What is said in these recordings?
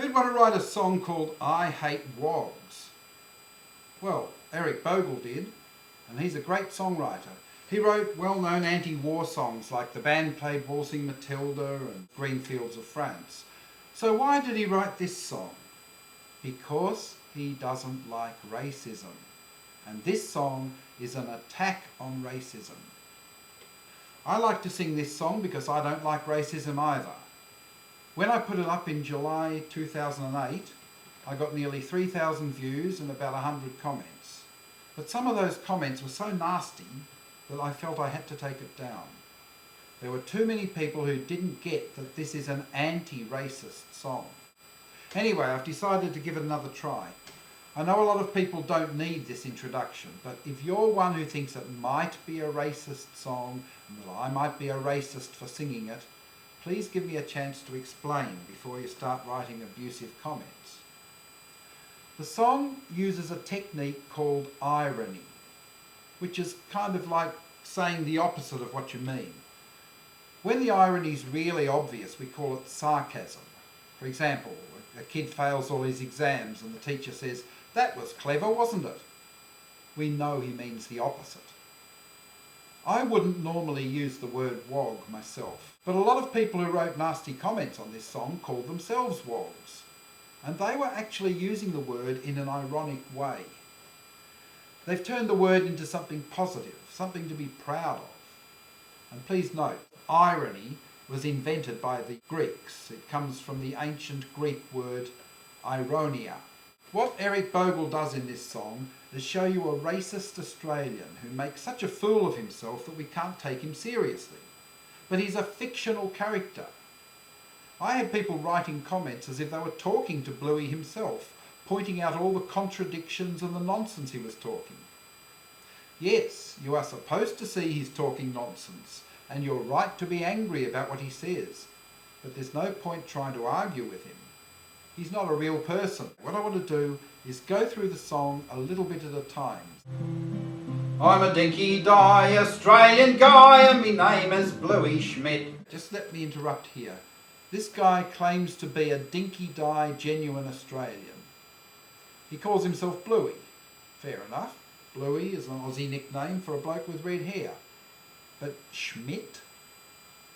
Who'd want to write a song called I Hate Wogs? Well, Eric Bogle did, and he's a great songwriter. He wrote well-known anti-war songs like The Band Played Waltzing Matilda and Green Fields of France. So why did he write this song? Because he doesn't like racism. And this song is an attack on racism. I like to sing this song because I don't like racism either. When I put it up in July 2008, I got nearly 3,000 views and about 100 comments. But some of those comments were so nasty that I felt I had to take it down. There were too many people who didn't get that this is an anti-racist song. Anyway, I've decided to give it another try. I know a lot of people don't need this introduction, but if you're one who thinks it might be a racist song and that I might be a racist for singing it, please give me a chance to explain before you start writing abusive comments. The song uses a technique called irony, which is kind of like saying the opposite of what you mean. When the irony is really obvious, we call it sarcasm. For example, a kid fails all his exams and the teacher says, "That was clever, wasn't it?" We know he means the opposite. I wouldn't normally use the word wog myself, but a lot of people who wrote nasty comments on this song called themselves wogs, and they were actually using the word in an ironic way. They've turned the word into something positive, something to be proud of. And please note, irony was invented by the Greeks. It comes from the ancient Greek word ironia. What Eric Bogle does in this song is show you a racist Australian who makes such a fool of himself that we can't take him seriously. But he's a fictional character. I had people writing comments as if they were talking to Bluey himself, pointing out all the contradictions and the nonsense he was talking. Yes, you are supposed to see he's talking nonsense, and you're right to be angry about what he says, but there's no point trying to argue with him. He's not a real person. What I want to do is go through the song a little bit at a time. I'm a dinky-die Australian guy and my name is Bluey Schmidt. Just let me interrupt here. This guy claims to be a dinky-die genuine Australian. He calls himself Bluey. Fair enough. Bluey is an Aussie nickname for a bloke with red hair. But Schmidt?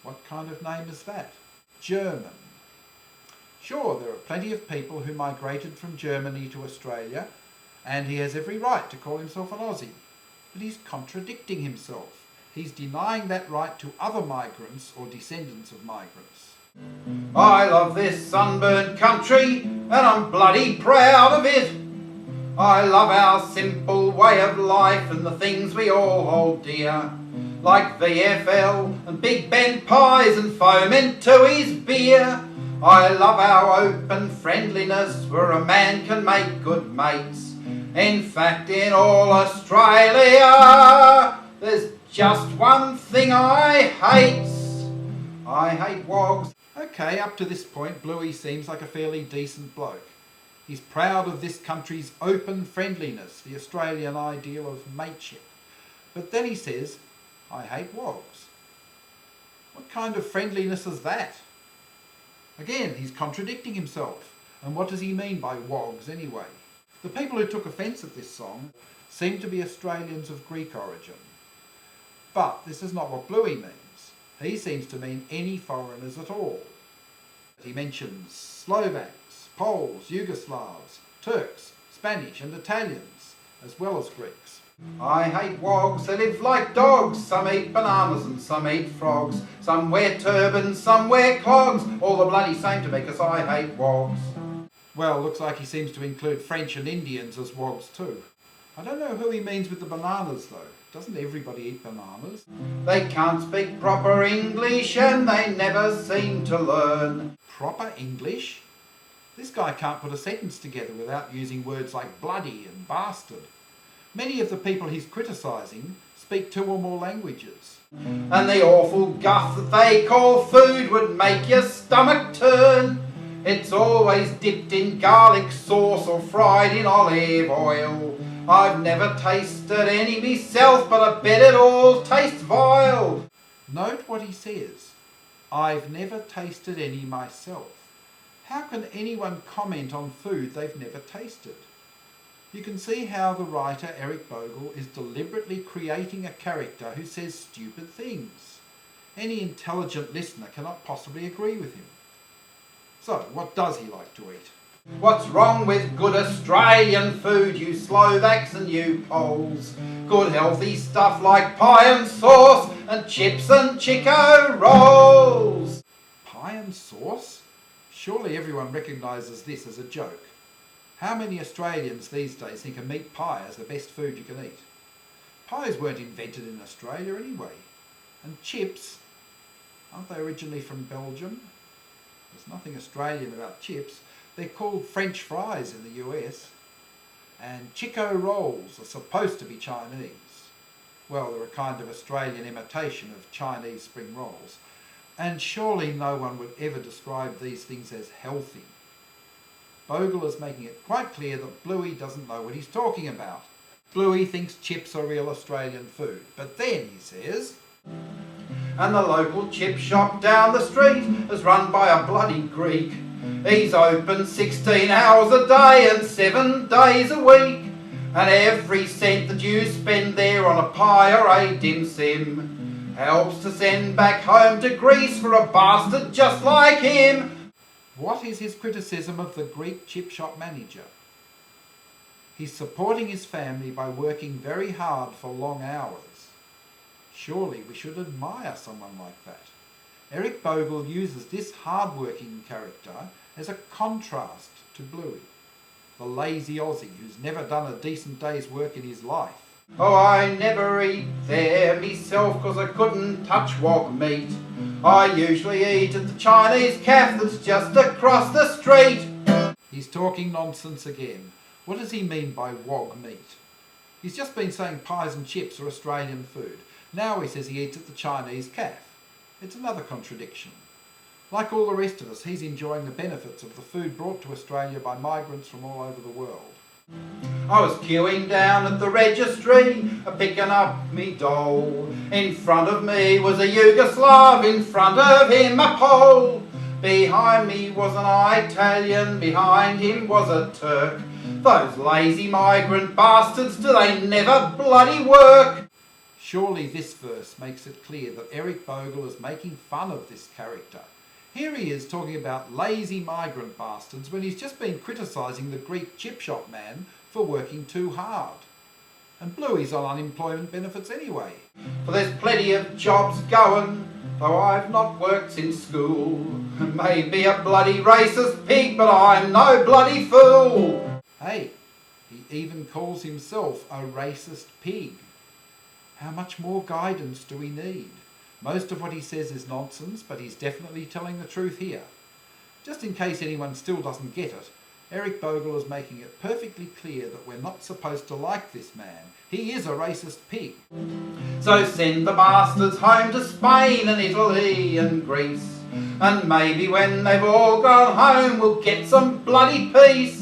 What kind of name is that? German. Sure, there are plenty of people who migrated from Germany to Australia, and he has every right to call himself an Aussie. But he's contradicting himself. He's denying that right to other migrants or descendants of migrants. I love this sunburned country, and I'm bloody proud of it. I love our simple way of life and the things we all hold dear, like VFL and Big Ben pies and foment Tooheys beer. I love our open friendliness where a man can make good mates. In fact, in all Australia, there's just one thing I hate. I hate wogs. Okay, up to this point, Bluey seems like a fairly decent bloke. He's proud of this country's open friendliness, the Australian ideal of mateship. But then he says, I hate wogs. What kind of friendliness is that? Again, he's contradicting himself. And what does he mean by wogs anyway? The people who took offence at this song seem to be Australians of Greek origin. But this is not what Bluey means. He seems to mean any foreigners at all. He mentions Slovaks, Poles, Yugoslavs, Turks, Spanish and Italians, as well as Greeks. I hate wogs, they live like dogs. Some eat bananas and some eat frogs. Some wear turbans, some wear clogs. All the bloody same to me, 'cause I hate wogs. Well, looks like he seems to include French and Indians as wogs too. I don't know who he means with the bananas though. Doesn't everybody eat bananas? They can't speak proper English and they never seem to learn. Proper English? This guy can't put a sentence together without using words like bloody and bastard. Many of the people he's criticising speak 2 or more languages. And the awful guff that they call food would make your stomach turn. It's always dipped in garlic sauce or fried in olive oil. I've never tasted any myself, but I bet it all tastes vile. Note what he says. I've never tasted any myself. How can anyone comment on food they've never tasted? You can see how the writer Eric Bogle is deliberately creating a character who says stupid things. Any intelligent listener cannot possibly agree with him. So, what does he like to eat? What's wrong with good Australian food, you Slovaks and you Poles? Good healthy stuff like pie and sauce and chips and Chico rolls. Pie and sauce? Surely everyone recognises this as a joke. How many Australians these days think a meat pie is the best food you can eat? Pies weren't invented in Australia anyway. And chips, aren't they originally from Belgium? There's nothing Australian about chips. They're called French fries in the US. And Chico rolls are supposed to be Chinese. Well, they're a kind of Australian imitation of Chinese spring rolls. And surely no one would ever describe these things as healthy. Bogle is making it quite clear that Bluey doesn't know what he's talking about. Bluey thinks chips are real Australian food, but then he says, and the local chip shop down the street is run by a bloody Greek. He's open 16 hours a day and 7 days a week. And every cent that you spend there on a pie or a dim sim helps to send back home to Greece for a bastard just like him. What is his criticism of the Greek chip shop manager? He's supporting his family by working very hard for long hours. Surely we should admire someone like that. Eric Bogle uses this hard-working character as a contrast to Bluey, the lazy Aussie who's never done a decent day's work in his life. Oh, I never eat there myself 'cause I couldn't touch wog meat. I usually eat at the Chinese cafe that's just across the street. He's talking nonsense again. What does he mean by wog meat? He's just been saying pies and chips are Australian food. Now he says he eats at the Chinese cafe. It's another contradiction. Like all the rest of us, he's enjoying the benefits of the food brought to Australia by migrants from all over the world. I was queuing down at the registry, picking up me dole. In front of me was a Yugoslav, in front of him a Pole. Behind me was an Italian, behind him was a Turk. Those lazy migrant bastards, do they never bloody work? Surely this verse makes it clear that Eric Bogle is making fun of this character. Here he is talking about lazy migrant bastards when he's just been criticising the Greek chip shop man for working too hard. And Bluey's on unemployment benefits anyway. For there's plenty of jobs going, though I've not worked since school. Maybe a bloody racist pig, but I'm no bloody fool. Hey, he even calls himself a racist pig. How much more guidance do we need? Most of what he says is nonsense, but he's definitely telling the truth here. Just in case anyone still doesn't get it, Eric Bogle is making it perfectly clear that we're not supposed to like this man. He is a racist pig. So send the bastards home to Spain and Italy and Greece. And maybe when they've all gone home we'll get some bloody peace.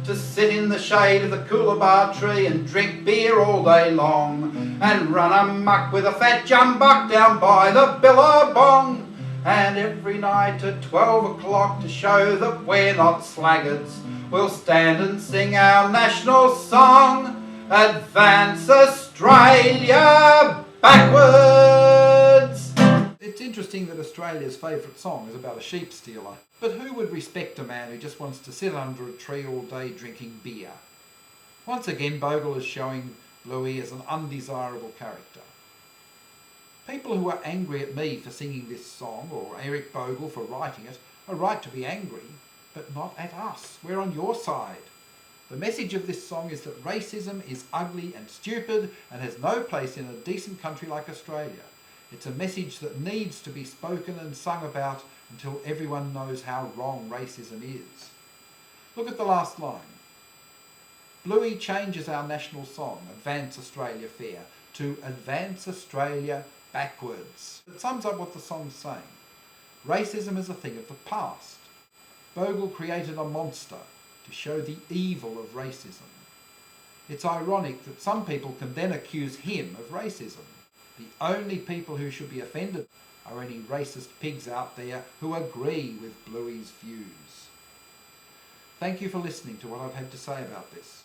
To sit in the shade of the coolabah tree and drink beer all day long. And run amok with a fat jumbuck down by the billabong. And every night at 12 o'clock to show that we're not slaggards, we'll stand and sing our national song, Advance Australia Backwards! It's interesting that Australia's favourite song is about a sheep stealer. But who would respect a man who just wants to sit under a tree all day drinking beer? Once again, Bogle is showing Bluey as an undesirable character. People who are angry at me for singing this song, or Eric Bogle for writing it, are right to be angry, but not at us. We're on your side. The message of this song is that racism is ugly and stupid and has no place in a decent country like Australia. It's a message that needs to be spoken and sung about until everyone knows how wrong racism is. Look at the last line. Bluey changes our national song, Advance Australia Fair, to Advance Australia Backwards. It sums up what the song's saying. Racism is a thing of the past. Bogle created a monster to show the evil of racism. It's ironic that some people can then accuse him of racism. The only people who should be offended are any racist pigs out there who agree with Bluey's views. Thank you for listening to what I've had to say about this.